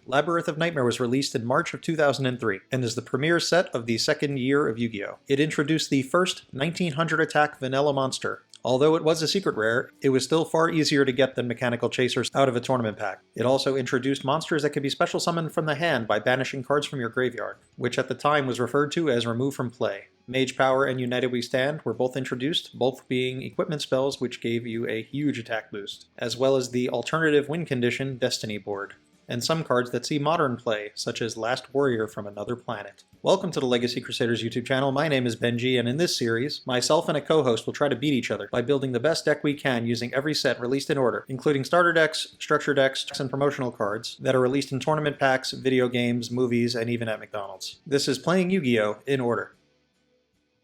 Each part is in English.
Labyrinth of Nightmare was released in March of 2003 and is the premier set of the second year of Yu-Gi-Oh! It introduced the first 1900 attack vanilla monster. Although it was a secret rare, it was still far easier to get than mechanical chasers out of a tournament pack. It also introduced monsters that could be special summoned from the hand by banishing cards from your graveyard, which at the time was referred to as remove from play. Mage Power and United We Stand were both introduced, both being equipment spells which gave you a huge attack boost, as well as the alternative win condition Destiny board, and some cards that see modern play, such as Last Warrior from Another Planet. Welcome to the Legacy Crusaders YouTube channel. My name is Benji, and in this series, myself and a co-host will try to beat each other by building the best deck we can using every set released in order, including starter decks, structure decks, and promotional cards that are released in tournament packs, video games, movies, and even at McDonald's. This is playing Yu-Gi-Oh! In order.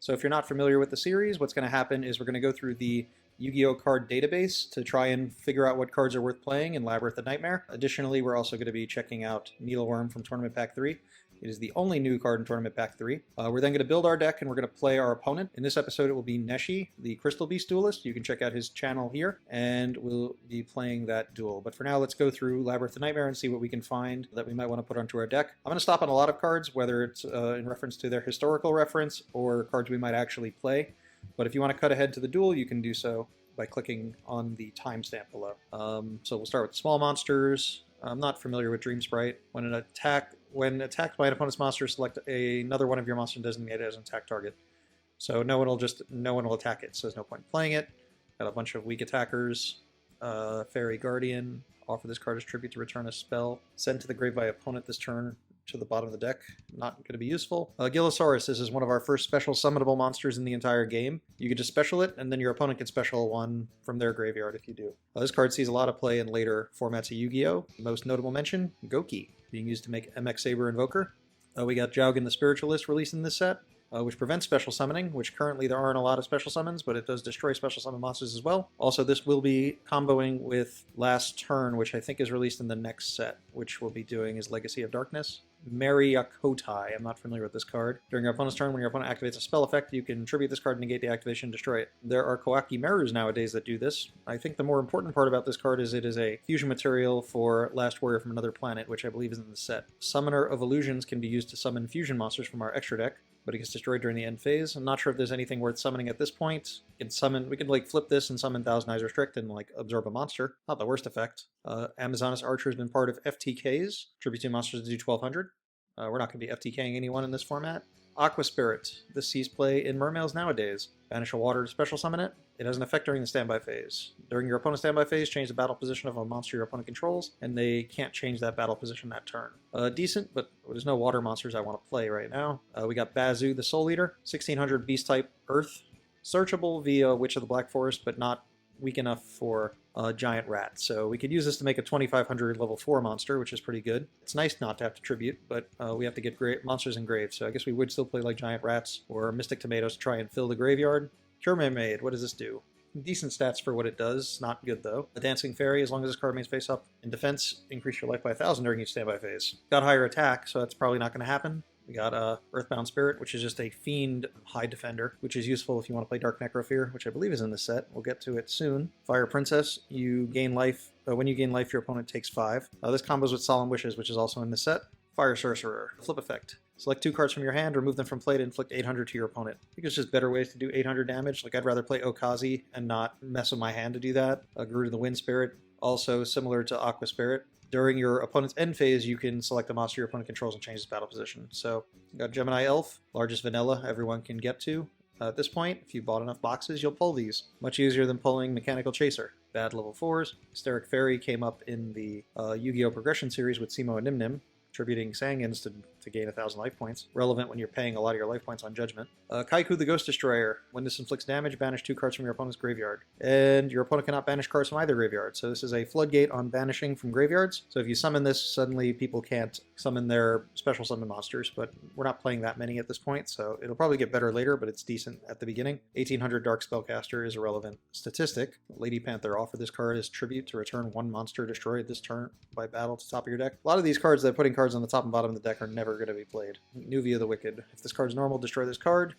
So if you're not familiar with the series, what's going to happen is we're going to go through the Yu-Gi-Oh! Card database to try and figure out what cards are worth playing in Labyrinth of Nightmare. Additionally, we're also going to be checking out Needleworm from Tournament Pack 3. It is the only new card in Tournament Pack 3. We're then going to build our deck and we're going to play our opponent. In this episode, it will be NESHy, the Crystal Beast Duelist. You can check out his channel here, and we'll be playing that duel. But for now, let's go through Labyrinth of Nightmare and see what we can find that we might want to put onto our deck. I'm going to stop on a lot of cards, whether it's in reference to their historical reference or cards we might actually play. But if you want to cut ahead to the duel, you can do so by clicking on the timestamp below. So we'll start with small monsters. I'm not familiar with Dream Sprite. When attacked by an opponent's monster, select another one of your monster designated as an attack target. So no one will attack it, so there's no point in playing it. Got a bunch of weak attackers. Fairy Guardian. Offer this card as tribute to return a spell. Send to the grave by opponent this turn to the bottom of the deck. Not going to be useful. Gillosaurus. This is one of our first special summonable monsters in the entire game. You can just special it, and then your opponent can special one from their graveyard if you do. This card sees a lot of play in later formats of Yu-Gi-Oh! Most notable mention, Goki, being used to make MX Saber Invoker. We got Jaugen the Spiritualist released in this set, which prevents special summoning, which currently there aren't a lot of special summons, but it does destroy special summon monsters as well. Also, this will be comboing with Last Turn, which I think is released in the next set, which we'll be doing is Legacy of Darkness. Mariakotai. I'm not familiar with this card. During your opponent's turn, when your opponent activates a spell effect, you can tribute this card, negate the activation, and destroy it. There are Koaki Mirrors nowadays that do this. I think the more important part about this card is it is a fusion material for Last Warrior from Another Planet, which I believe is in the set. Summoner of Illusions can be used to summon fusion monsters from our extra deck, but it gets destroyed during the end phase. I'm not sure if there's anything worth summoning at this point. We could like flip this and summon Thousand Eyes Restrict and like absorb a monster. Not the worst effect. Amazonas Archer has been part of FTKs. Tribute 2 monsters to do 1200. We're not going to be FTKing anyone in this format. Aqua Spirit. This sees play in Mermails nowadays. Banish a water to special summon it. It has an effect during the standby phase. During your opponent's standby phase, change the battle position of a monster your opponent controls, and they can't change that battle position that turn. Decent, but there's no water monsters I want to play right now. We got Bazu, the Soul Eater. 1600 Beast type Earth. Searchable via Witch of the Black Forest, but not weak enough for Giant Rat. So we could use this to make a 2500 level 4 monster, which is pretty good. It's nice not to have to tribute, but we have to get monsters in graves, so I guess we would still play like Giant Rats or Mystic Tomatoes to try and fill the graveyard. Cure Mermaid, what does this do? Decent stats for what it does, not good though. A Dancing Fairy, as long as this card remains face up. In defense, increase your life by 1000 during each standby phase. Got higher attack, so that's probably not going to happen. We got Earthbound Spirit, which is just a Fiend High Defender, which is useful if you want to play Dark Necrofear, which I believe is in this set. We'll get to it soon. Fire Princess, you gain life. When you gain life, your opponent takes 5. This combos with Solemn Wishes, which is also in this set. Fire Sorcerer, flip effect. Select 2 cards from your hand, remove them from play to inflict 800 to your opponent. I think it's just better ways to do 800 damage. Like, I'd rather play Okazi and not mess with my hand to do that. Guru to the Wind Spirit, also similar to Aqua Spirit. During your opponent's end phase, you can select a monster your opponent controls and change its battle position. So, you got Gemini Elf, largest vanilla everyone can get to. At this point, if you bought enough boxes, you'll pull these. Much easier than pulling Mechanical Chaser. Bad level 4s. Hysteric Fairy came up in the Yu-Gi-Oh! Progression series with Simo and Nimnim, attributing Sangins to gain 1000 life points. Relevant when you're paying a lot of your life points on Judgment. Kaiku the Ghost Destroyer. When this inflicts damage, banish 2 cards from your opponent's graveyard. And your opponent cannot banish cards from either graveyard. So this is a floodgate on banishing from graveyards. So if you summon this, suddenly people can't summon their special summon monsters, but we're not playing that many at this point, so it'll probably get better later, but it's decent at the beginning. 1800 Dark Spellcaster is a relevant statistic. Lady Panther, offer this card as tribute to return 1 monster destroyed this turn by battle to the top of your deck. A lot of these cards that are putting cards on the top and bottom of the deck are never going to be played. Nuvia the Wicked. If this card's normal, destroy this card.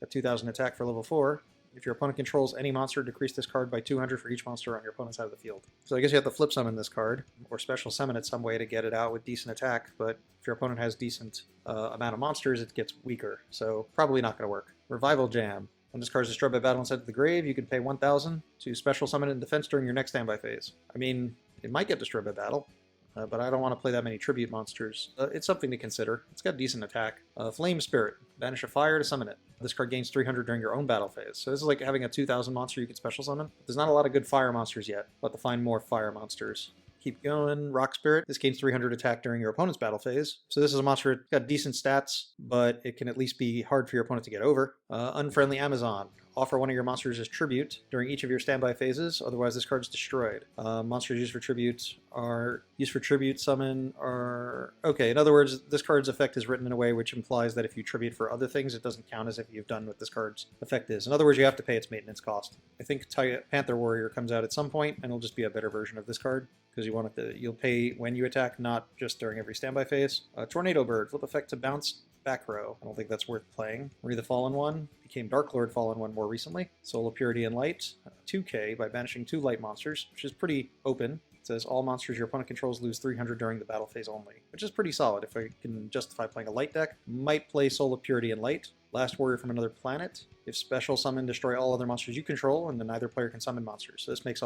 Got 2000 attack for level 4. If your opponent controls any monster, decrease this card by 200 for each monster on your opponent's side of the field. So I guess you have to flip summon this card, or special summon it some way to get it out with decent attack, but if your opponent has decent amount of monsters, it gets weaker, so probably not going to work. Revival Jam. When this card is destroyed by battle and sent to the grave, you can pay 1,000 to special summon it in defense during your next standby phase. I mean, it might get destroyed by battle, but I don't want to play that many tribute monsters. It's something to consider. It's got decent attack. Flame Spirit. Banish a fire to summon it. This card gains 300 during your own battle phase. So this is like having a 2,000 monster you can special summon. There's not a lot of good fire monsters yet. We'll have to find more fire monsters. Keep going. Rock Spirit. This gains 300 attack during your opponent's battle phase. So this is a monster that's got decent stats, but it can at least be hard for your opponent to get over. Unfriendly Amazon. Offer one of your monsters as tribute during each of your standby phases, otherwise this card is destroyed. Monsters used for tribute summon are... Okay, in other words, this card's effect is written in a way which implies that if you tribute for other things, it doesn't count as if you've done what this card's effect is. In other words, you have to pay its maintenance cost. I think Panther Warrior comes out at some point, and it'll just be a better version of this card, because you'll pay when you attack, not just during every standby phase. Tornado Bird, flip effect to bounce back row. I don't think that's worth playing. Marie the Fallen One became Dark Lord Fallen One more recently. Soul of Purity and Light, 2k by banishing 2 light monsters, which is pretty open. It says all monsters your opponent controls lose 300 during the battle phase only, which is pretty solid if I can justify playing a light deck. Might play Soul of Purity and Light. Last Warrior from Another Planet. If special summon, destroy all other monsters you control, and then neither player can summon monsters. So this makes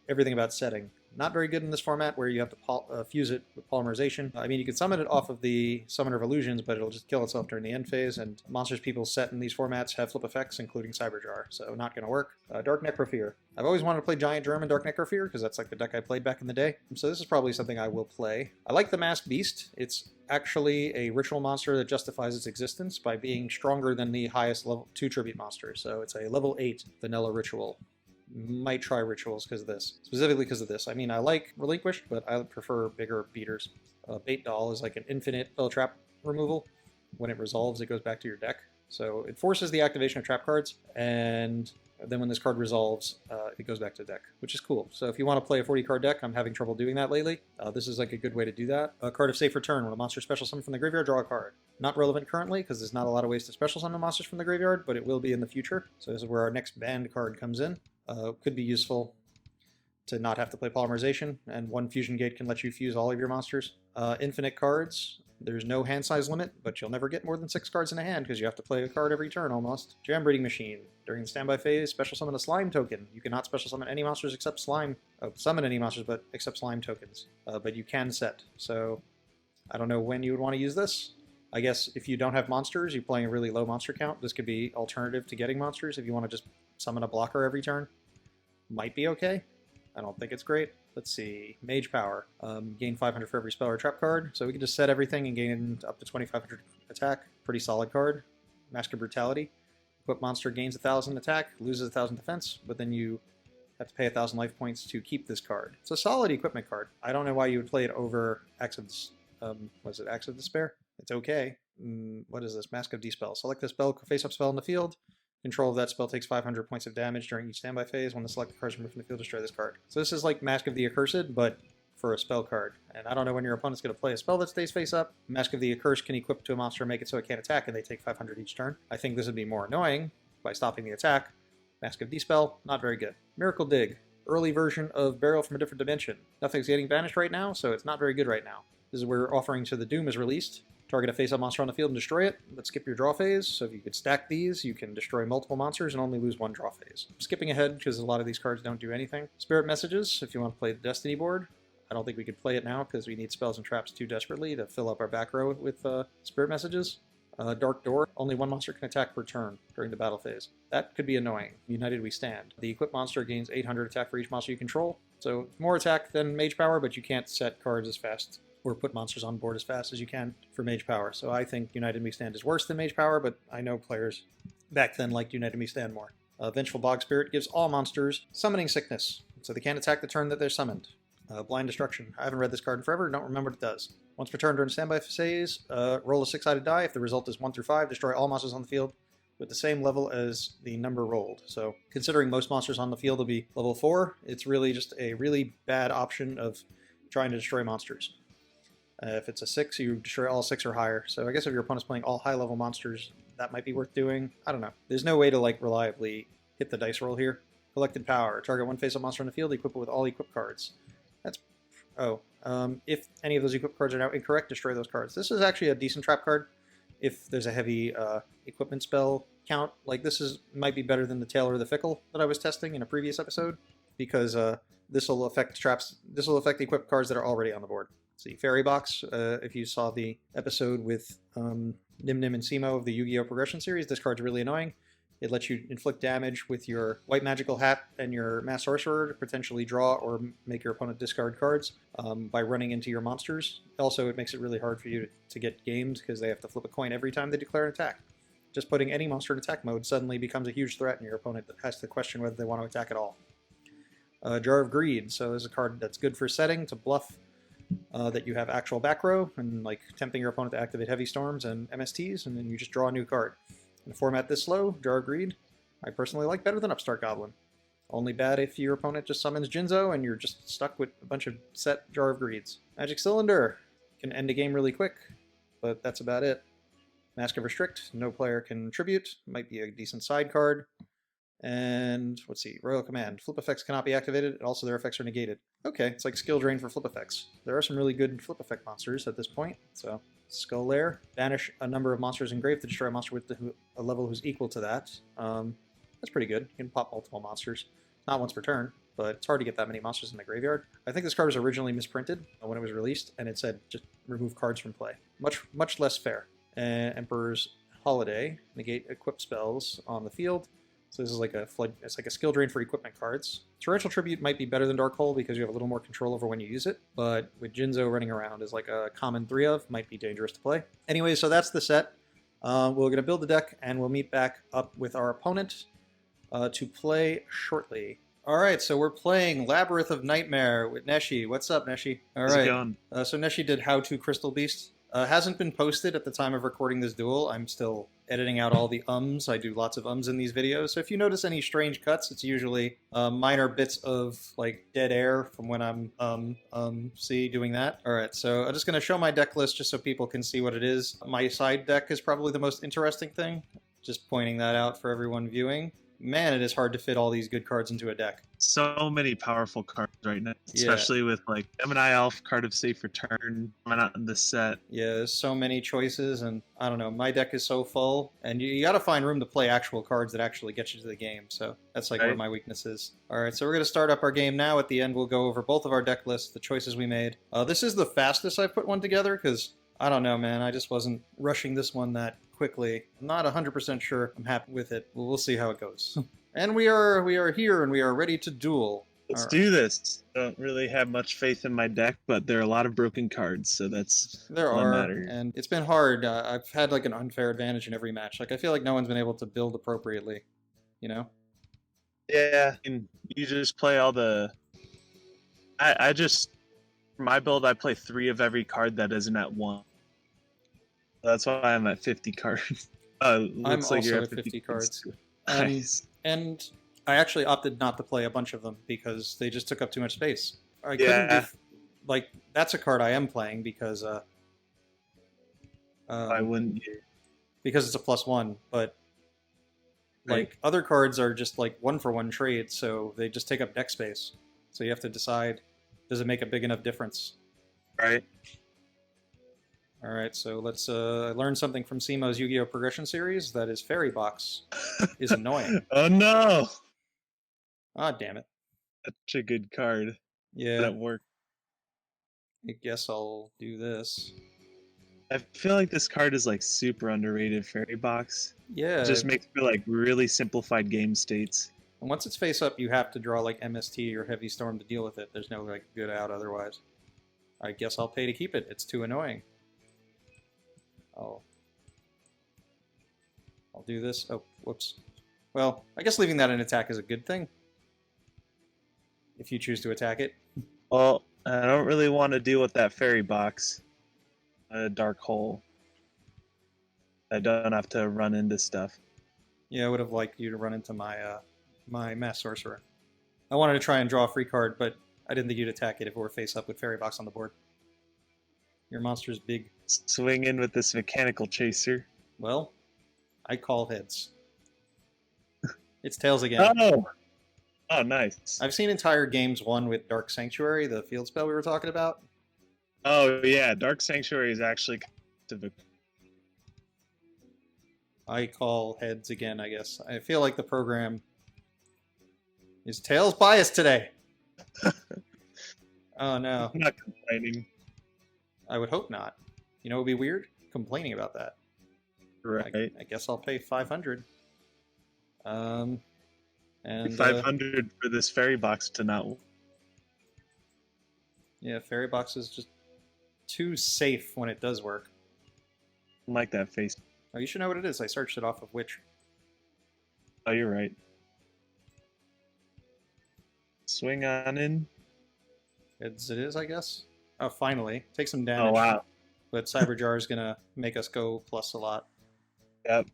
everything about setting. Not very good in this format where you have to fuse it with polymerization. I mean, you can summon it off of the Summoner of Illusions, but it'll just kill itself during the end phase, and monsters people set in these formats have flip effects, including Cyberjar, so not going to work. Dark Necrofear. I've always wanted to play Giant Germ and Dark Necrofear, because that's like the deck I played back in the day, so this is probably something I will play. I like the Masked Beast. It's actually a ritual monster that justifies its existence by being stronger than the highest level 2 tribute monster, so it's a level 8 vanilla ritual. Might try rituals because of this. Specifically because of this. I mean, I like Relinquished, but I prefer bigger beaters. Bait Doll is like an infinite spell trap removal. When it resolves, it goes back to your deck. So it forces the activation of trap cards, and then when this card resolves, it goes back to the deck, which is cool. So if you want to play a 40-card deck, I'm having trouble doing that lately. This is like a good way to do that. A card of Safe Return. When a monster special summon from the graveyard, draw a card. Not relevant currently, because there's not a lot of ways to special summon monsters from the graveyard, but it will be in the future. So this is where our next banned card comes in. Could be useful to not have to play polymerization, and one fusion gate can let you fuse all of your monsters. Infinite cards. There's no hand size limit, but you'll never get more than 6 cards in a hand because you have to play a card every turn almost. Jam Breeding Machine. During the standby phase, special summon a slime token. You cannot special summon any monsters except slime. Summon any monsters but except slime tokens. But you can set. So I don't know when you would want to use this. I guess if you don't have monsters, you're playing a really low monster count, this could be alternative to getting monsters. If you want to just summon a blocker every turn, might be okay. I don't think it's great. Let's see. Mage Power. Gain 500 for every spell or trap card. So we can just set everything and gain up to 2,500 attack. Pretty solid card. Mask of Brutality. Equip monster gains 1,000 attack, loses 1,000 defense, but then you have to pay 1,000 life points to keep this card. It's a solid equipment card. I don't know why you would play it over Axe of Axe of Despair? It's okay. What is this? Mask of Dispel. Select the spell, face-up spell in the field. Control of that spell takes 500 points of damage during each standby phase. When the selected card is removed from the field, destroy this card. So this is like Mask of the Accursed, but for a spell card. And I don't know when your opponent's going to play a spell that stays face up. Mask of the Accursed can equip to a monster and make it so it can't attack, and they take 500 each turn. I think this would be more annoying by stopping the attack. Mask of Dispel, not very good. Miracle Dig. Early version of Burial from a Different Dimension. Nothing's getting banished right now, so it's not very good right now. This is where Offering to the Doom is released. Target a face-up monster on the field and destroy it, but skip your draw phase. So if you could stack these, you can destroy multiple monsters and only lose 1 draw phase. Skipping ahead, because a lot of these cards don't do anything. Spirit Messages, if you want to play the Destiny board. I don't think we could play it now, because we need spells and traps too desperately to fill up our back row with Spirit Messages. Dark Door, only 1 monster can attack per turn during the battle phase. That could be annoying. United We Stand. The equipped monster gains 800 attack for each monster you control. So more attack than Mage Power, but you can't set cards as fast or put monsters on board as fast as you can for Mage Power. So I think United We Stand is worse than Mage Power, but I know players back then liked United We Stand more. Vengeful Bog Spirit gives all monsters Summoning Sickness, so they can't attack the turn that they're summoned. Blind Destruction. I haven't read this card in forever, don't remember what it does. Once per turn during standby phase, roll a 6-sided die. If the result is 1 through 5, destroy all monsters on the field with the same level as the number rolled. So considering most monsters on the field will be level 4, it's really just a really bad option of trying to destroy monsters. If it's a 6, you destroy all 6 or higher. So I guess if your opponent's playing all high-level monsters, that might be worth doing. I don't know. There's no way to like reliably hit the dice roll here. Collected power. Target one face-up monster on the field, equip it with all equip cards. That's... Oh. If any of those equip cards are now incorrect, destroy those cards. This is actually a decent trap card. If there's a heavy equipment spell count, like might be better than the Tailor of the Fickle that I was testing in a previous episode, because this will affect traps. This will affect the equipped cards that are already on the board. See, Fairy Box. If you saw the episode with Nim Nim and Simo of the Yu-Gi-Oh! Progression series, this card's really annoying. It lets you inflict damage with your White Magical Hat and your Mass Sorcerer to potentially draw or make your opponent discard cards by running into your monsters. Also, it makes it really hard for you to get gamed because they have to flip a coin every time they declare an attack. Just putting any monster in attack mode suddenly becomes a huge threat, and your opponent has to question whether they want to attack at all. Jar of Greed. So there's a card that's good for setting to bluff that you have actual back row and like tempting your opponent to activate Heavy Storms and MSTs, and then you just draw a new card. In a format this slow, Jar of Greed, I personally like better than Upstart Goblin. Only bad if your opponent just summons Jinzo and you're just stuck with a bunch of set Jar of Greeds. Magic Cylinder can end a game really quick, but that's about it. Mask of Restrict, no player can tribute, might be a decent side card. And let's see, Royal Command. Flip effects cannot be activated, and also their effects are negated. Okay, it's like skill drain for flip effects. There are some really good flip effect monsters at this point, so Skull Lair. Banish a number of monsters engraved to destroy a monster with a level who's equal to that. That's pretty good. You can pop multiple monsters. Not once per turn, but it's hard to get that many monsters in the graveyard. I think this card was originally misprinted when it was released, and it said just remove cards from play. Much less fair. Emperor's Holiday. Negate equip spells on the field. So this is like it's like a skill drain for equipment cards. Torrential Tribute might be better than Dark Hole because you have a little more control over when you use it, but with Jinzo running around as like a common 3 of, might be dangerous to play. Anyway, so that's the set. We're going to build the deck, and we'll meet back up with our opponent to play shortly. All right, so we're playing Labyrinth of Nightmare with NESHy. What's up, NESHy? All right. How's it going? So NESHy did How to Crystal Beast. Hasn't been posted at the time of recording this duel. I'm still editing out all the ums. I do lots of ums in these videos. So if you notice any strange cuts, it's usually minor bits of like dead air from when I'm doing that. All right, so I'm just going to show my deck list just so people can see what it is. My side deck is probably the most interesting thing. Just pointing that out for everyone viewing. Man, it is hard to fit all these good cards into a deck. So many powerful cards right now, especially with like Gemini Elf, card of safe return coming out in this set. Yeah, there's so many choices, and I don't know, my deck is so full, and you got to find room to play actual cards that actually get you to the game, so that's like where my weakness is. All right, so we're going to start up our game now. At the end, we'll go over both of our deck lists, the choices we made. This is the fastest I've put one together, because I don't know, man, I just wasn't rushing this one that quickly. I'm not 100% sure I'm happy with it. We'll see how it goes. And we are here, and we are ready to duel. Let's do this. I don't really have much faith in my deck, but there are a lot of broken cards, so that's all that matters. And it's been hard. I've had like an unfair advantage in every match. Like I feel like no one's been able to build appropriately, you know? Yeah, and you just play all the... I just... For my build, I play 3 of every card that isn't at 1. That's why I'm at 50 cards. I'm also at 50 cards. Nice. And I actually opted not to play a bunch of them because they just took up too much space. I couldn't like, that's a card I am playing because why wouldn't you? Because it's a +1, but like other cards are just like 1-for-1 trades, so they just take up deck space. So you have to decide, does it make a big enough difference? Right. All right, so let's learn something from Simo's Yu-Gi-Oh! Progression series. That is Fairy Box is annoying. Oh no! Ah, damn it. Such a good card. Yeah. That worked. I guess I'll do this. I feel like this card is like super underrated, Fairy Box. Yeah. It just makes for like really simplified game states. And once it's face up, you have to draw like MST or Heavy Storm to deal with it. There's no like good out otherwise. I guess I'll pay to keep it. It's too annoying. I'll do this. Oh, whoops. Well, I guess leaving that in attack is a good thing. If you choose to attack it. Well, I don't really want to deal with that Fairy Box. Dark Hole. I don't have to run into stuff. Yeah, I would have liked you to run into my my Mass Sorcerer. I wanted to try and draw a free card, but I didn't think you'd attack it if it were face up with Fairy Box on the board. Your monster's big. Swing in with this Mechanical Chaser. Well, I call heads. It's Tails again. Oh, nice. I've seen entire games won with Dark Sanctuary, the field spell we were talking about. Oh yeah, Dark Sanctuary is actually kind of I call heads again, I guess. I feel like the program is Tails biased today. Oh no. I'm not complaining. I would hope not. You know, it would be weird complaining about that. Right. I guess I'll pay 500. And 500 for this fairy box to not. yeah, fairy box is just too safe when it does work. I like that face. Oh, you should know what it is. I searched it off of Witch. Oh, you're right. Swing on in. Heads it is, I guess. Oh, finally. Take some damage. Oh wow. But Cyberjar is gonna make us go plus a lot. Yep.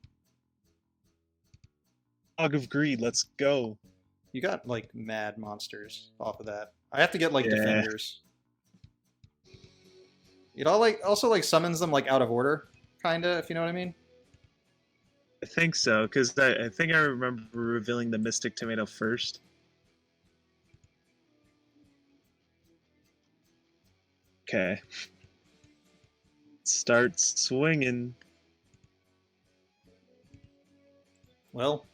Fog of Greed, let's go. You got like mad monsters off of that. I have to get like Yeah. defenders. It all like also like summons them like out of order, kinda, if you know what I mean. I think so, because I think I remember revealing the Mystic Tomato first. Okay. Start swinging. Well,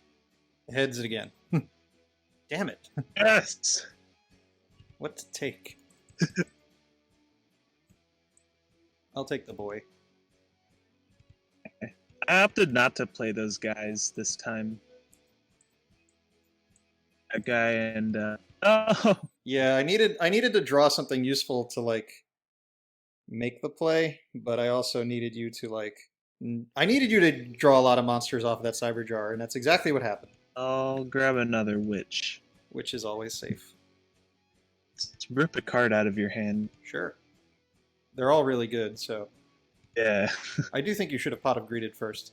heads it again. Damn it. Yes! What to take? I'll take the boy. I opted not to play those guys this time. That guy and oh Yeah, I needed to draw something useful to like make the play, but I also needed you to like I needed you to draw a lot of monsters off of that Cyberjar, and that's exactly what happened, I'll grab another witch. which is always safe. Let's rip a card out of your hand. Sure. They're all really good, so Yeah. I do think you should have Pot of Greeted first.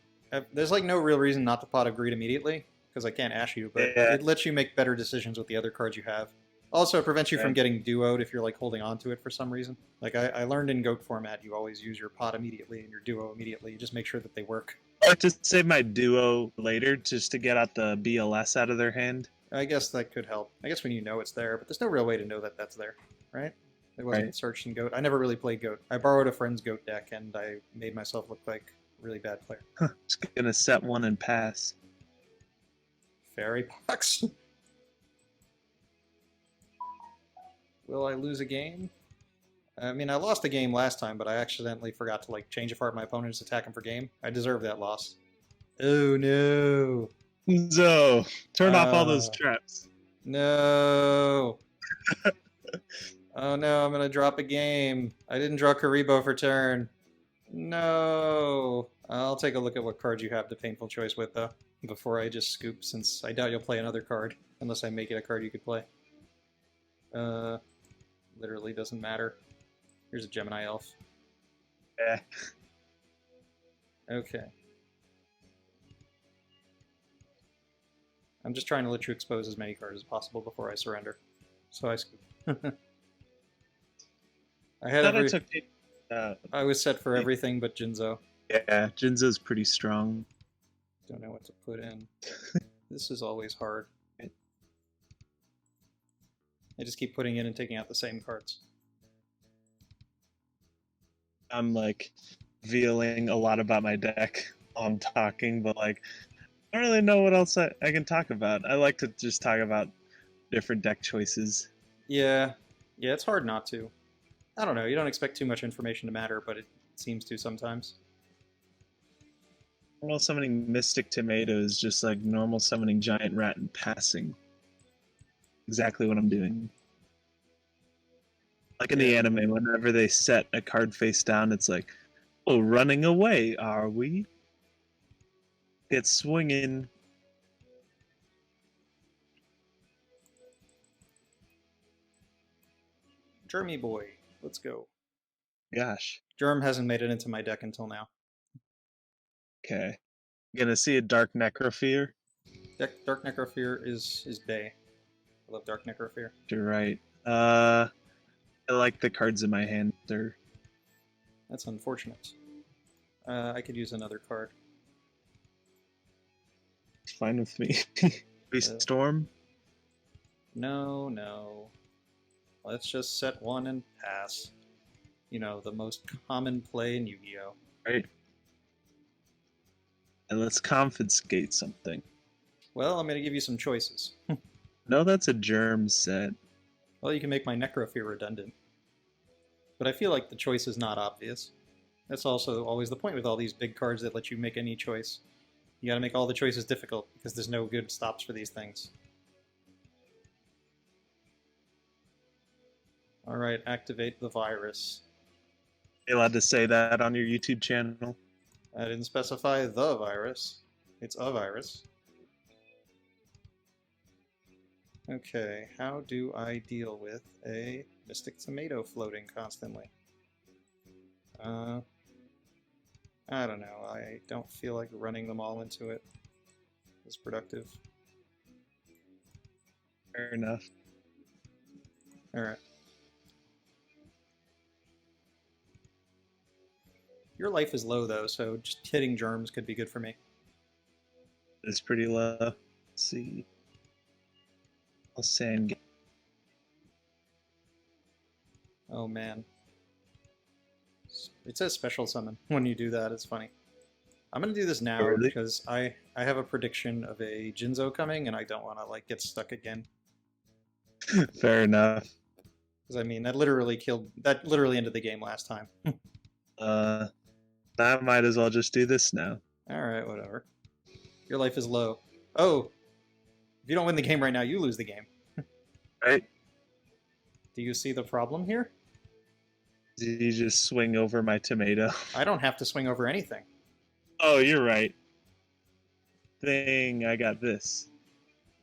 There's like no real reason not to Pot of Greed immediately, because I can't ash you, but Yeah. it lets you make better decisions with the other cards you have. Also, it prevents you from Right. getting duoed if you're like holding on to it for some reason. Like I learned in Goat format, you always use your pot immediately and your duo immediately. You just make sure that they work. I like to save my duo later just to get out the BLS out of their hand. I guess that could help. I guess when you know it's there, but there's no real way to know that that's there, right? It wasn't Right. searched in Goat. I never really played Goat. I borrowed a friend's Goat deck and I made myself look like a really bad player. Just gonna set one and pass. Fairy box. Will I lose a game? I mean, I lost a game last time, but I accidentally forgot to like change apart my opponent's attack him for game. I deserve that loss. Oh no! So, turn off all those Uh. traps. No! Oh no! I'm gonna drop a game. I didn't draw Karibo for turn. No! I'll take a look at what cards you have the painful choice with though, before I just scoop, since I doubt you'll play another card unless I make it a card you could play. Literally doesn't matter. Here's a Gemini elf. Yeah. Okay. I'm just trying to let you expose as many cards as possible before I surrender. So I scoop. I had Thought I every... took. I was set for everything but Jinzo. Yeah, Jinzo's pretty strong. Don't know what to put in. This is always hard. I just keep putting in and taking out the same cards. I'm like revealing a lot about my deck while I'm talking, but like I don't really know what else I can talk about. I like to just talk about different deck choices. Yeah, it's hard not to. I don't know, you don't expect too much information to matter, but it seems to sometimes. Normal summoning Mystic Tomato is just like normal summoning Giant Rat and passing. Exactly what I'm doing. Like in the anime, whenever they set a card face down, it's like, oh, running away, are we? Get swinging. Jermy boy, let's go. Gosh. Germ hasn't made it into my deck until now. Okay. Gonna see a Dark Necrofear? Dark Necrofear is Bay. I love Dark Necrofear. You're right. I like the cards in my hand. That's unfortunate. I could use another card. It's fine with me. Storm? No. Let's just set one and pass. You know, the most common play in Yu-Gi-Oh! Right. And let's confiscate something. Well, I'm going to give you some choices. No, that's a germ set. Well, you can make my Necrofear redundant. But I feel like the choice is not obvious. That's also always the point with all these big cards that let you make any choice. You gotta make all the choices difficult, because there's no good stops for these things. Alright, activate the virus. Are you allowed to say that on your YouTube channel? I didn't specify the virus. It's a virus. Okay, how do I deal with a Mystic Tomato floating constantly? I don't know. I don't feel like running them all into it is productive. Fair enough. Alright. Your life is low, though, so just hitting germs could be good for me. It's pretty low. Let's see. I'll sand. Oh, man. It says special summon when you do that. It's funny. I'm going to do this now Really? because I have a prediction of a Jinzo coming, and I don't want to like get stuck again. Fair enough. Because, I mean, that literally ended the game last time. I might as well just do this now. Alright, whatever. Your life is low. Oh! If you don't win the game right now, you lose the game. Right? Do you see the problem here? Did you just swing over my tomato? I don't have to swing over anything. Oh, you're right. Thing, I got this.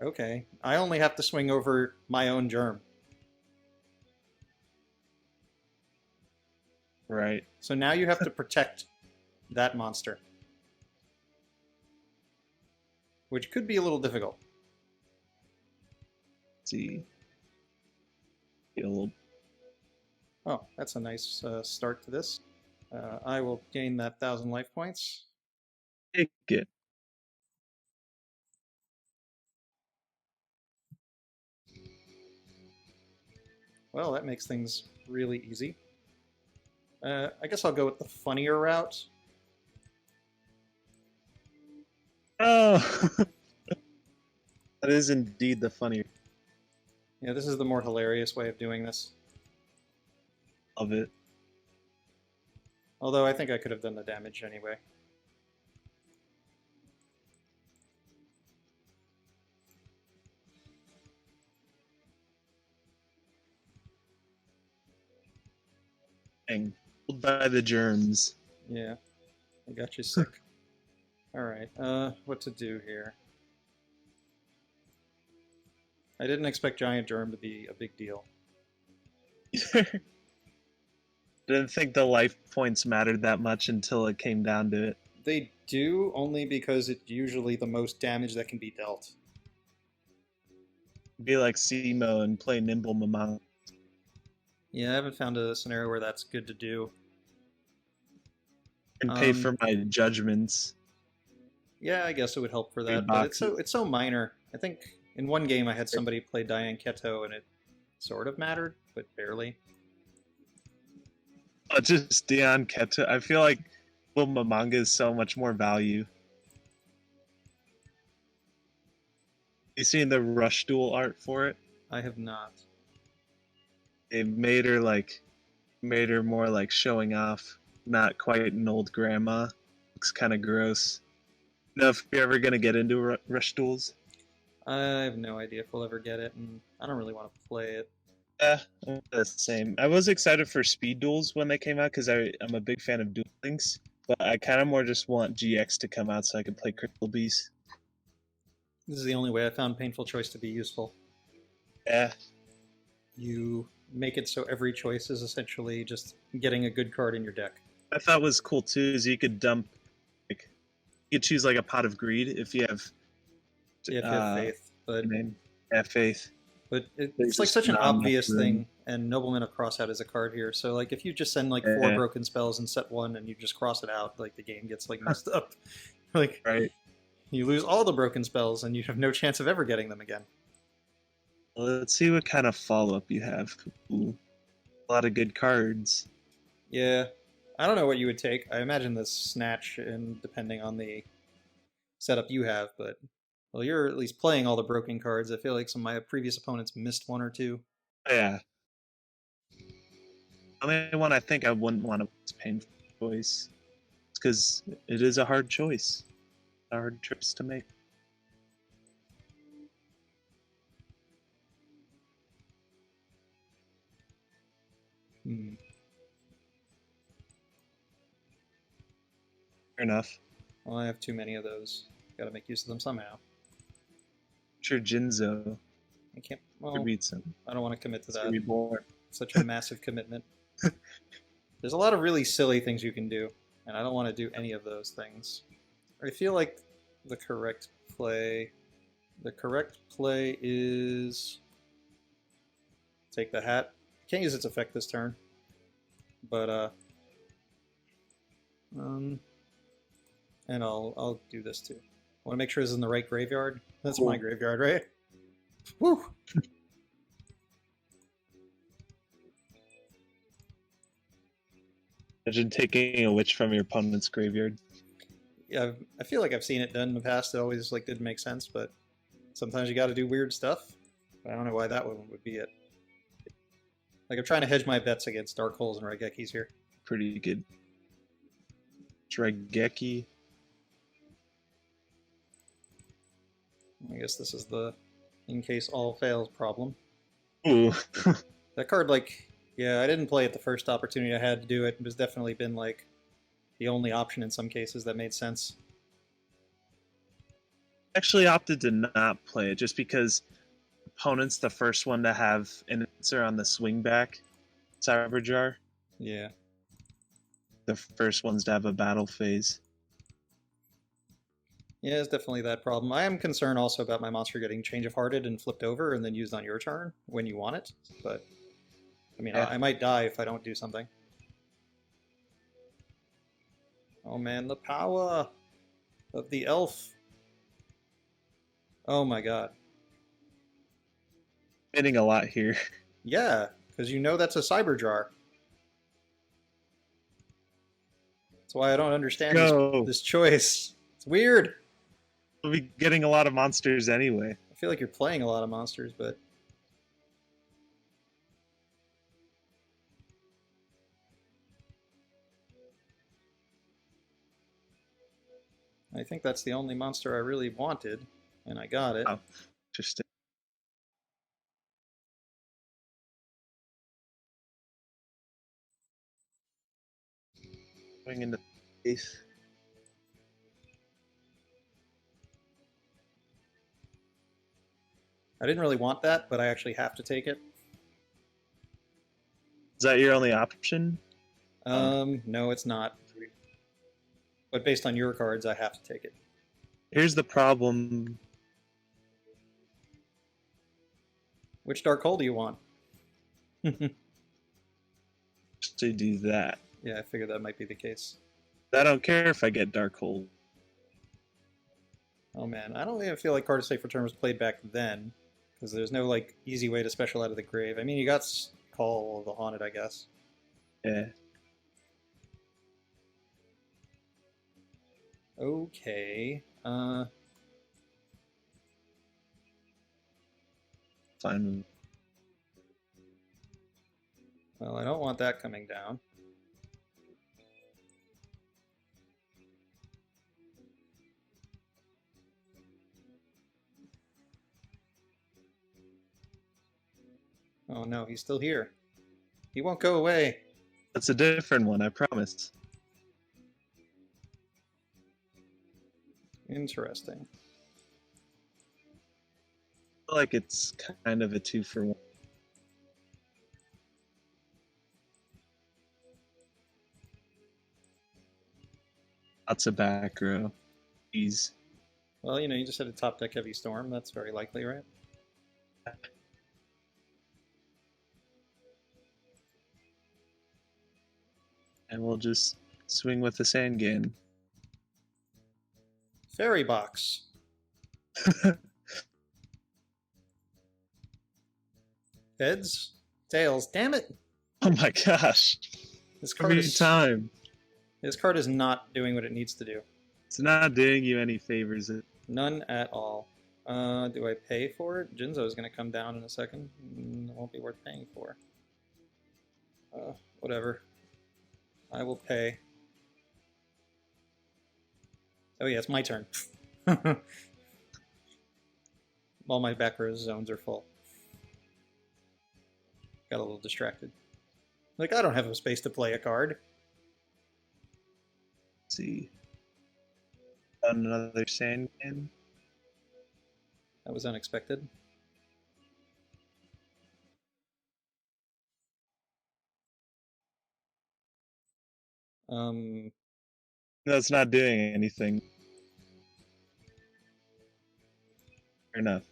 Okay. I only have to swing over my own germ. Right. So now you have to protect that monster. Which could be a little difficult. Let's see. Get a little. Oh, that's a nice start to this. I will gain that 1,000 life points. Take it. Well, that makes things really easy. I guess I'll go with the funnier route. Oh! That is indeed the funnier Yeah, this is the more hilarious way of doing this. of it. Although I think I could have done the damage anyway. Dang. Killed by the germs. Yeah, I got you sick. Alright, what to do here? I didn't expect Giant Germ to be a big deal. Didn't think the life points mattered that much until it came down to it. They do, only because it's usually the most damage that can be dealt. Be like Simo and play Nimble Mamang. Yeah, I haven't found a scenario where that's good to do. And pay for my judgments. Yeah, I guess it would help for that, but it's so minor. I think in one game I had somebody play Diane Keto and it sort of mattered, but barely. Oh, just Dion Keto. I feel like Little Mamanga is so much more value. You seen the Rush Duel art for it? I have not. It made her more like showing off, not quite an old grandma. Looks kind of gross. Know if you're ever gonna get into Rush Duels? I have no idea if we'll ever get it, and I don't really want to play it. Yeah, the same. I was excited for Speed Duels when they came out because I'm a big fan of Duel Links, but I kind of more just want GX to come out so I can play Crystal Beast. This is the only way I found Painful Choice to be useful. Yeah. You make it so every choice is essentially just getting a good card in your deck. I thought was cool too is you could dump, like, you could choose like a Pot of Greed if you have. If you have faith, but faith. But it's like such an obvious thing, and Nobleman of Crossout is a card here. So like if you just send like 4 broken spells and set 1, and you just cross it out, like the game gets like messed up. Like right. You lose all the broken spells, and you have no chance of ever getting them again. Let's see what kind of follow-up you have. Ooh, a lot of good cards. Yeah. I don't know what you would take. I imagine the Snatch, and depending on the setup you have, but well, you're at least playing all the broken cards. I feel like some of my previous opponents missed one or two. Yeah. The only one I think I wouldn't want to is Painful Choice. It's because it is a hard choice. A hard choice to make. Hmm. Fair enough. Well, I have too many of those. Got to make use of them somehow. Sure, Jinzo I can't. could Well, beat some. I don't want to commit to that. Reborn. Such a massive commitment. There's a lot of really silly things you can do, and I don't want to do any of those things. I feel like the correct play is take the hat. Can't use its effect this turn, but and I'll do this too. I want to make sure this is in the right graveyard. That's Cool. my graveyard, right? Woo! Imagine taking a witch from your opponent's graveyard. Yeah, I feel like I've seen it done in the past. It always like didn't make sense, but sometimes you got to do weird stuff. But I don't know why that one would be it. Like I'm trying to hedge my bets against Dark Holes and Raigekis here. Pretty good. Drageki. I guess this is the in case all fails problem. Ooh. That card, like, yeah, I didn't play it the first opportunity I had to do it. It has definitely been like the only option in some cases that made sense. Actually opted to not play it just because opponent's the first one to have an answer on the swing back Cyberjar. Yeah. The first ones to have a battle phase. Yeah, it's definitely that problem. I am concerned also about my monster getting Change of Hearted and flipped over and then used on your turn when you want it. But, I mean, Yeah. I might die if I don't do something. Oh man, the power of the elf. Oh my god. Hitting a lot here. Yeah, because you know that's a Cyberjar. That's why I don't understand this choice. It's weird. We'll be getting a lot of monsters anyway. I feel like you're playing a lot of monsters, but... I think that's the only monster I really wanted, and I got it. Oh, interesting. Going into face. I didn't really want that, but I actually have to take it. Is that your only option? No, it's not. But based on your cards, I have to take it. Here's the problem. Which Dark Hole do you want? To do that. Yeah, I figured that might be the case. I don't care if I get Dark Hole. Oh man, I don't even feel like Card of Safe Return was played back then, because there's no like easy way to special out of the grave. I mean, you got Call of the Haunted, I guess. Yeah. Okay. Fine. Well, I don't want that coming down. Oh no, he's still here. He won't go away. That's a different one, I promise. Interesting. I feel like it's kind of a 2-for-1. Lots of back row. Ease. Well, you know, you just had a top deck heavy storm. That's very likely, right? And we'll just swing with the Sangan. Fairy box. Heads, tails. Damn it! Oh my gosh. This card Every is time. This card is not doing what it needs to do. It's not doing you any favors. None at all. Do I pay for it? Jinzo is going to come down in a second. It won't be worth paying for. Whatever. I will pay. Oh yeah, it's my turn. All my back row zones are full. Got a little distracted. Like, I don't have a space to play a card. Let's see. Another Sandman. That was unexpected. That's not doing anything. Fair enough.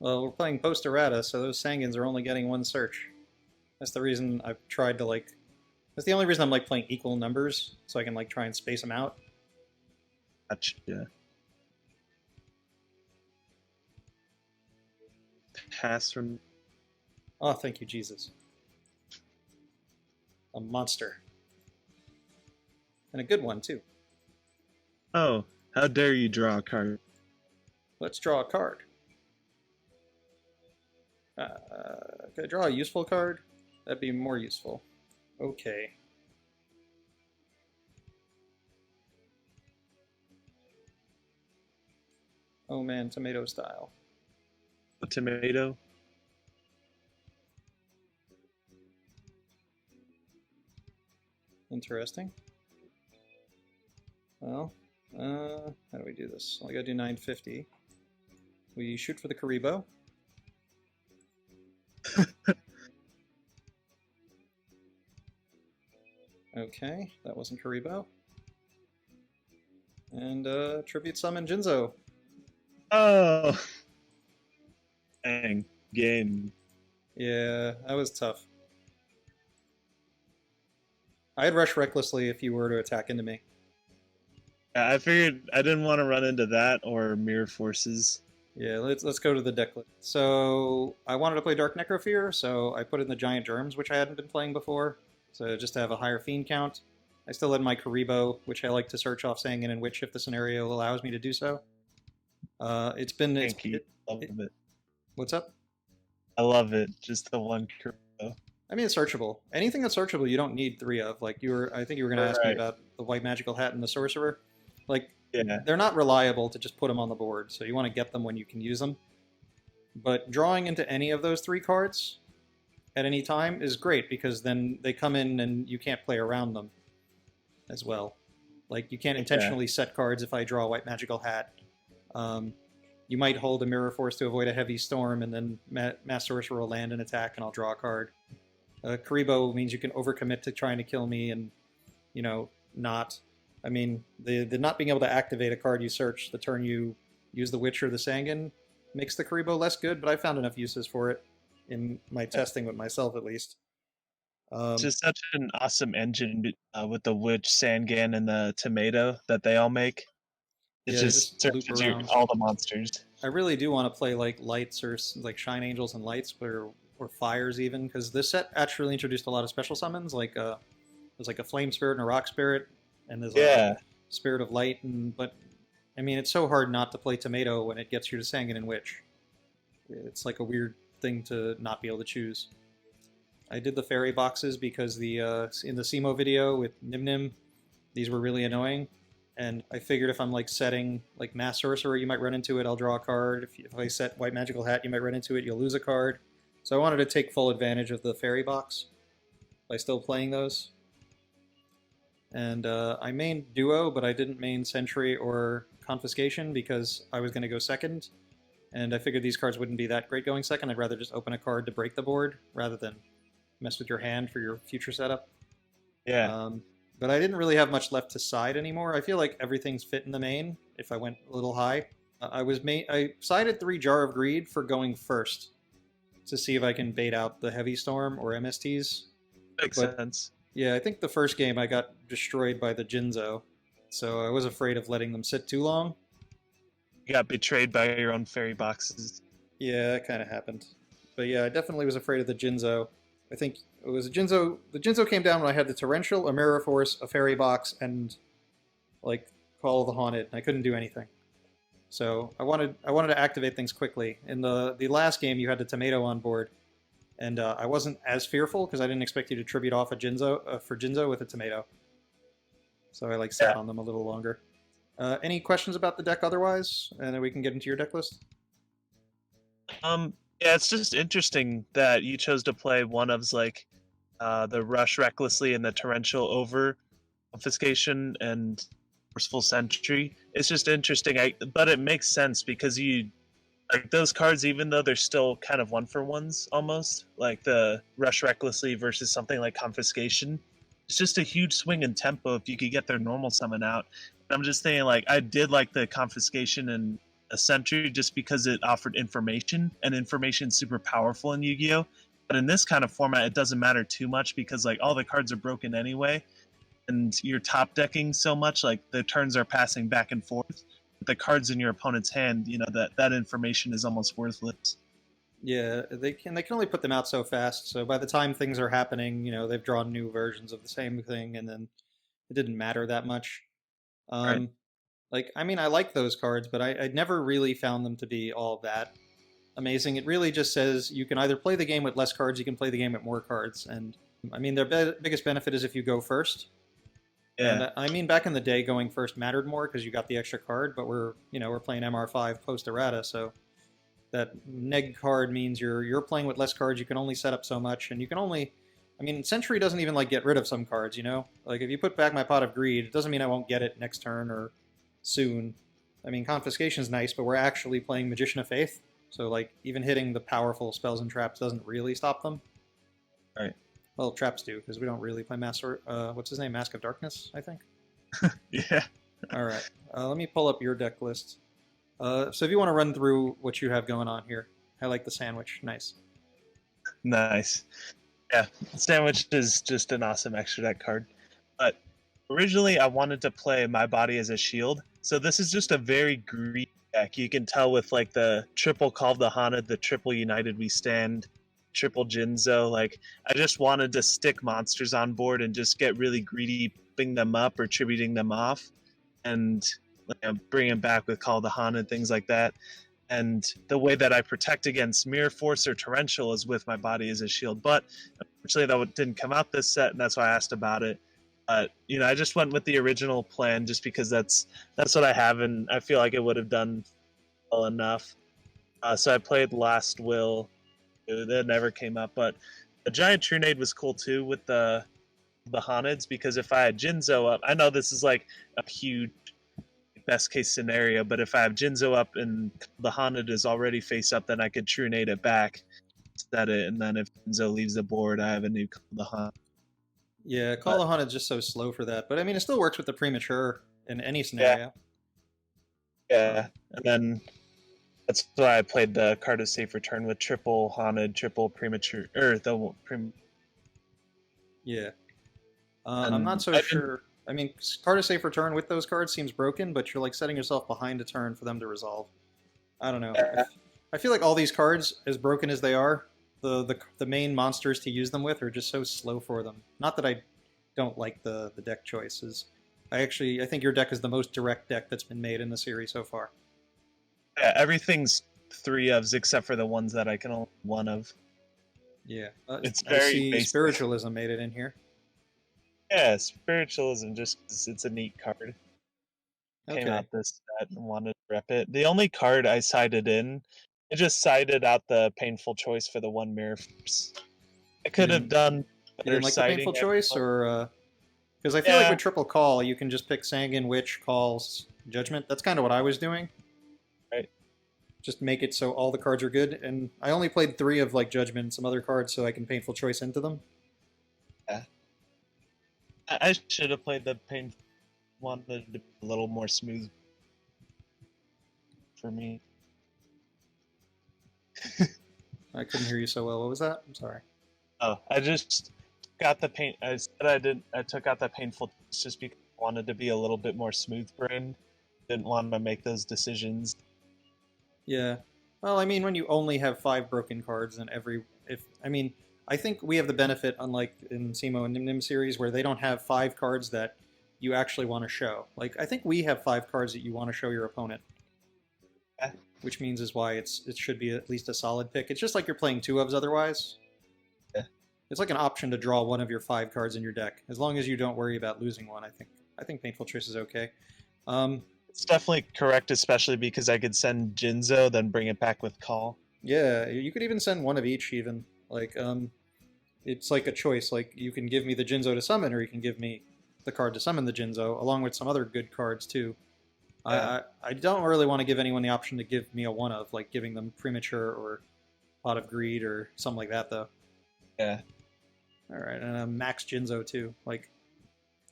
Well, we're playing post errata, so those Sangins are only getting one search. That's the reason I've tried to, like... That's the only reason I'm, like, playing equal numbers, so I can, like, try and space them out. Gotcha. Pass from... Oh, thank you, Jesus. A monster. And a good one, too. Oh, how dare you draw a card? Let's draw a card. Could I draw a useful card? That'd be more useful. Okay. Oh man, tomato style. A tomato? Interesting. Well, how do we do this? Well, I gotta do 950. We shoot for the Karibo. Okay, that wasn't Karibo. And tribute summon Jinzo. Oh! Dang. Game. Yeah, that was tough. I'd rush recklessly if you were to attack into me. I figured I didn't want to run into that or Mirror Forces. Yeah, let's go to the deck list. So I wanted to play Dark Necrofear, so I put in the Giant Germs, which I hadn't been playing before. So just to have a higher fiend count. I still had my Karibo, which I like to search off Sangin and Witch if the scenario allows me to do so. It's been... Love it. What's up? I love it. Just the one Karibo. I mean, it's searchable. Anything that's searchable, you don't need three of. Like I think you were going to ask me about the White Magical Hat and the Sorcerer. Like, yeah. They're not reliable to just put them on the board, so you want to get them when you can use them. But drawing into any of those three cards at any time is great, because then they come in and you can't play around them as well. Like, you can't intentionally set cards if I draw a White Magical Hat. You might hold a Mirror Force to avoid a heavy storm, and then Mass Sorcerer will land and attack, and I'll draw a card. Karibo means you can overcommit to trying to kill me and, you know, not. I mean, the not being able to activate a card you search the turn you use the Witch or the Sangin makes the Karibo less good, but I found enough uses for it in my testing with myself, at least. It's just such an awesome engine with the Witch, Sangin, and the Tomato that they all make. It just searches all the monsters. I really do want to play like Lights or like Shine Angels and Lights, or Fires even, because this set actually introduced a lot of special summons. Like there's like a Flame Spirit and a Rock Spirit, and there's a Spirit of Light. But I mean, it's so hard not to play Tomato when it gets you to Sangin and Witch. It's like a weird thing to not be able to choose. I did the fairy boxes because the in the Simo video with Nim Nim, these were really annoying. And I figured if I'm like setting like Mass Sorcerer, you might run into it, I'll draw a card. If I set White Magical Hat, you might run into it, you'll lose a card. So I wanted to take full advantage of the fairy box by still playing those. And I mained Duo, but I didn't main Sentry or Confiscation because I was going to go second. And I figured these cards wouldn't be that great going second. I'd rather just open a card to break the board rather than mess with your hand for your future setup. Yeah. But I didn't really have much left to side anymore. I feel like everything's fit in the main if I went a little high. I sided 3 Jar of Greed for going first to see if I can bait out the Heavy Storm or MSTs. Makes sense. Yeah, I think the first game I got destroyed by the Jinzo. so I was afraid of letting them sit too long. You got betrayed by your own fairy boxes. Yeah, it kind of happened. But yeah, I definitely was afraid of the Jinzo. I think it was a Jinzo. The Jinzo came down when I had the Torrential, a Mirror Force, a Fairy Box, and like Call of the Haunted. And I couldn't do anything. So I wanted to activate things quickly. In the last game, you had the Tomato on board, and I wasn't as fearful because I didn't expect you to tribute off a Jinzo for Jinzo with a Tomato. So I like sat on them a little longer. Any questions about the deck otherwise, and then we can get into your deck list. Yeah, it's just interesting that you chose to play one of like the Rush Recklessly and the Torrential over Confiscation and Forceful Sentry. It's just interesting, but it makes sense because you like those cards, even though they're still kind of one for ones almost, like the Rush Recklessly versus something like Confiscation. It's just a huge swing in tempo if you could get their normal summon out. And I'm just saying, like, I did like the Confiscation and a Sentry just because it offered information, and information's super powerful in Yu-Gi-Oh! But in this kind of format, it doesn't matter too much because, like, all the cards are broken anyway, and you're top decking so much, like, the turns are passing back and forth. The cards in your opponent's hand, you know, that information is almost worthless. Yeah, they can only put them out so fast. So by the time things are happening, they've drawn new versions of the same thing, and then it didn't matter that much. Right. Like, I mean, I like those cards, but I never really found them to be all that amazing. It really just says you can either play the game with less cards, you can play the game with more cards, and I mean, their biggest benefit is if you go first. Yeah. And I mean, back in the day, going first mattered more because you got the extra card. But we're playing MR5 post errata, so that neg card means you're playing with less cards. You can only set up so much, and you can only. I mean, Sentry doesn't even like get rid of some cards. Like if you put back my Pot of Greed, it doesn't mean I won't get it next turn or soon. I mean, Confiscation's nice, but we're actually playing Magician of Faith, so like even hitting the powerful spells and traps doesn't really stop them. Right. Well, traps do because we don't really play what's his name? Mask of Darkness, I think. Yeah. All right. Let me pull up your deck list. So if you want to run through what you have going on here, I like the sandwich. Nice. Nice. Yeah, Sandwich is just an awesome extra deck card. But originally, I wanted to play My Body as a Shield. So this is just a very greedy deck. You can tell with like the triple Call of the Haunted, the triple United We Stand, triple Jinzo. Like I just wanted to stick monsters on board and just get really greedy, picking them up or tributing them off, and bring them back with Call of the Haunted, things like that. And the way that I protect against Mirror Force or Torrential is with My Body as a Shield. But unfortunately, that didn't come out this set, and that's why I asked about it. But I just went with the original plan just because that's what I have, and I feel like it would have done well enough. So I played Last Will. That never came up, but the Giant Trunade was cool too with the Haunteds, because if I had Jinzo up, I know this is like a huge best case scenario, but if I have Jinzo up and the Haunted is already face up, then I could Trunade it back, set it, and then if Jinzo leaves the board, I have a new the Haunted. Yeah, Call of the Haunted is just so slow for that. But I mean, it still works with the premature in any scenario. Yeah, and then that's why I played the card of safe return with triple Haunted, triple premature, Yeah. I'm not so sure. I mean, card of safe return with those cards seems broken, but you're like setting yourself behind a turn for them to resolve. I don't know. I feel like all these cards, as broken as they are, the main monsters to use them with are just so slow for them. Not that I don't like the deck choices. I think your deck is the most direct deck that's been made in the series so far. Yeah, everything's 3 ofs except for the ones that I can only 1 of. Yeah, it's very basic. Spiritualism made it in here. Yeah, Spiritualism, just because it's a neat card. Okay. Came out this set and wanted to rep it. The only card I sided in, I just sided out the painful choice for the 1 Mirror Force. I could have done better. You didn't like the painful choice, or because I feel like with triple call, you can just pick Sanguine, Witch, Calls, Judgment. That's kind of what I was doing. Right. Just make it so all the cards are good, and I only played 3 of like Judgment and some other cards, so I can painful choice into them. Yeah. I should have played the painful one a little more smooth for me. I couldn't hear you so well. What was that? I'm sorry. Oh, I just got the paint. I said I did. I took out the painful just because I wanted to be a little bit more smooth-brained. Didn't want to make those decisions. Yeah. Well, I mean, when you only have 5 broken cards, and I think we have the benefit, unlike in SEMO and Nim series, where they don't have 5 cards that you actually want to show. Like, I think we have 5 cards that you want to show your opponent, which means is why it should be at least a solid pick. It's just like you're playing 2-ofs otherwise. Yeah. It's like an option to draw one of your 5 cards in your deck, as long as you don't worry about losing one. I think Painful Choice is okay. It's definitely correct, especially because I could send Jinzo, then bring it back with Call. Yeah, you could even send one of each, even. Like, it's like a choice. Like, you can give me the Jinzo to summon, or you can give me the card to summon the Jinzo, along with some other good cards, too. Yeah. I don't really want to give anyone the option to give me a one-of, like giving them Premature or Pot of Greed or something like that, though. Yeah. Alright, and a Max Jinzo, too. Like,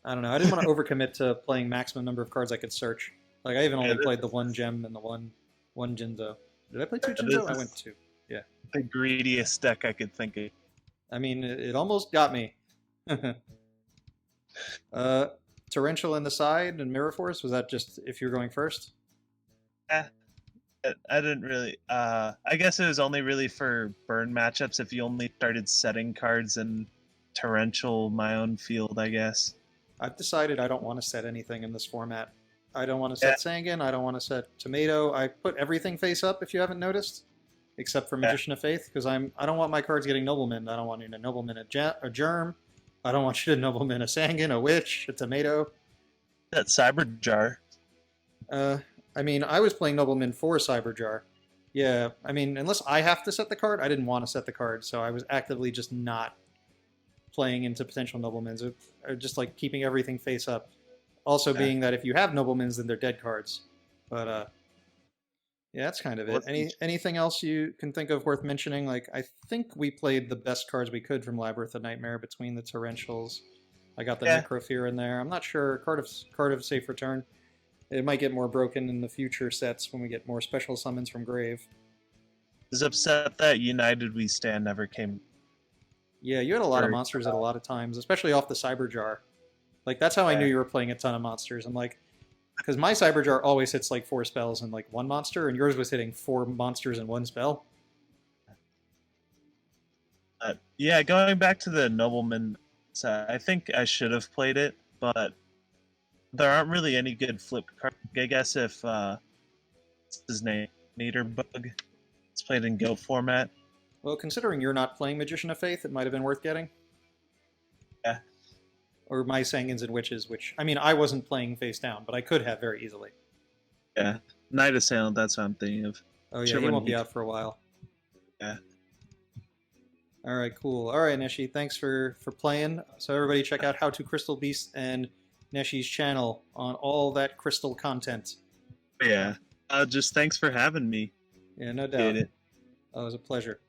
I don't know. I didn't want to overcommit to playing maximum number of cards I could search. Like, I even only played the 1 gem and the one Jinzo. Did I play 2 Jinzo? I went 2. Yeah. The greediest deck I could think of. I mean, it almost got me. Torrential in the side and Mirror Force, was that just if you're going first? I didn't really... I guess it was only really for burn matchups if you only started setting cards in Torrential my own field, I guess. I've decided I don't want to set anything in this format. I don't want to set Sangan. I don't want to set Tomato. I put everything face up, if you haven't noticed, except for Magician of Faith, because I don't want my cards getting Nobleman. I don't want you to Nobleman a Germ. I don't want you to Nobleman a Sangan, a Witch, a Tomato. That Cyberjar. I mean, I was playing Nobleman for Cyberjar. Yeah, I mean, unless I have to set the card, I didn't want to set the card, so I was actively just not playing into potential Noblemans, or just like keeping everything face up. Also being that if you have Noblemans, then they're dead cards. But yeah, that's kind of it. Anything else you can think of worth mentioning? Like, I think we played the best cards we could from Labyrinth of Nightmare between the Torrentials. I got the Necrofear in there. I'm not sure. Card of Safe Return. It might get more broken in the future sets when we get more special summons from Grave. I was upset that United We Stand never came. Yeah, you had a lot of monsters at a lot of times, especially off the Cyberjar. Like, that's how I knew you were playing a ton of monsters. I'm like, because my Cyberjar always hits like 4 spells and like 1 monster, and yours was hitting 4 monsters and 1 spell. Yeah, going back to the Nobleman, I think I should have played it, but there aren't really any good flip cards. I guess if what's his name, Neaterbug, it's played in Go format. Well, considering you're not playing Magician of Faith, it might have been worth getting. Yeah. Or my Sangans and Witches, which, I mean, I wasn't playing face down, but I could have very easily. Yeah. Night Assailant, that's what I'm thinking of. Oh yeah, he won't be out for a while. Yeah. Alright, cool. Alright, NESHy, thanks for playing. So everybody check out How to Crystal Beast and NESHy's channel on all that crystal content. Yeah. Just thanks for having me. Yeah, no doubt. It was a pleasure.